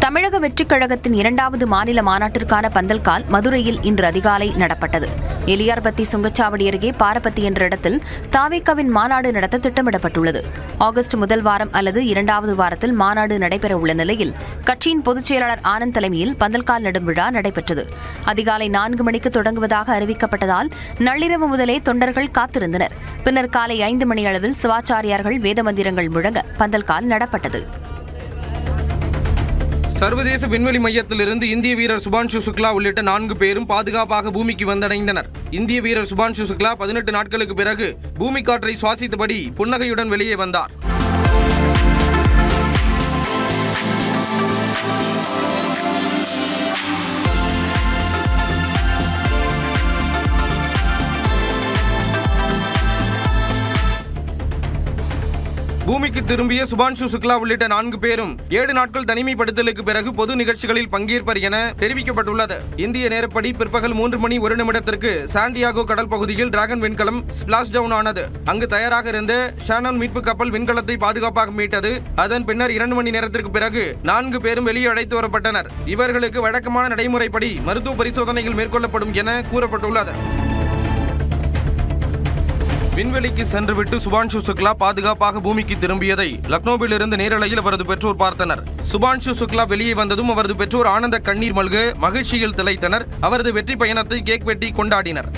தமிழக வெற்றிக் கழகத்தின் 2வது மாநில மாநாட்டிற்கான பந்தல்கால் மதுரையில் இன்று அதிகாலை நடப்பட்டது. எலியார்பத்தி சுங்கச்சாவடி அருகே பாரபத்தி என்ற இடத்தில் தாவேகாவின் மாநாடு நடத்த திட்டமிடப்பட்டுள்ளது. ஆகஸ்ட் முதல் வாரம் அல்லது 2வது வாரத்தில் மாநாடு நடைபெறவுள்ள நிலையில் கட்சியின் பொதுச் செயலாளர் ஆனந்த் தலைமையில் பந்தல்கால் நடும் விழா நடைபெற்றது. அதிகாலை 4 மணிக்கு தொடங்குவதாக அறிவிக்கப்பட்டதால் நள்ளிரவு முதலே தொண்டர்கள் காத்திருந்தனர். பின்னர் காலை 5 மணி அளவில் சிவாச்சாரியார்கள் வேத மந்திரங்கள் முழங்க பந்தல்கால் நடப்பட்டது. சர்வதேச விண்வெளி மையத்திலிருந்து இந்திய வீரர் சுபான்ஷு சுக்லா உள்ளிட்ட 4 பேரும் பாதுகாப்பாக பூமிக்கு வந்தடைந்தனர். இந்திய வீரர் சுபான்ஷு சுக்லா 18 நாட்களுக்கு பிறகு பூமி காற்றை சுவாசித்தபடி புன்னகையுடன் வெளியே வந்தார். பூமிக்கு திரும்பிய சுபான்ஷு சுக்லா உள்ளிட்ட 4 பேரும் 7 நாட்கள் தனிமைப்படுத்தலுக்கு பிறகு பொது நிகழ்ச்சிகளில் பங்கேற்பர் என தெரிவிக்கப்பட்டுள்ளது. இந்திய நேரப்படி பிற்பகல் 3 மணி 1 நிமிடத்திற்கு சாண்டியாகோ கடல் பகுதியில் டிராகன் விண்கலம் ஸ்பிளாஷ் டவுன் ஆனது. அங்கு தயாராக இருந்த ஷானன் மீட்பு கப்பல் விண்கலத்தை பாதுகாப்பாக மீட்டது. அதன் பின்னர் 2 மணி நேரத்திற்கு பிறகு 4 பேரும் வெளியே அழைத்து வரப்பட்டனர். இவர்களுக்கு வழக்கமான நடைமுறைப்படி மருத்துவ பரிசோதனைகள் மேற்கொள்ளப்படும் என கூறப்பட்டுள்ளது. விண்வெளிக்கு சென்றுவிட்டு சுபான்ஷு சுக்லா பாதுகாப்பாக பூமிக்கு திரும்பியதை லக்னோவில் இருந்து நேரலையில் அவரது பெற்றோர் பார்த்தனர். சுபான்ஷு சுக்லா வெளியே வந்ததும் அவரது பெற்றோர் ஆனந்த கண்ணீர் மல்க மகிழ்ச்சியில் திளைத்தனர். அவரது வெற்றி பயணத்தை கேக் வெட்டி கொண்டாடினர்.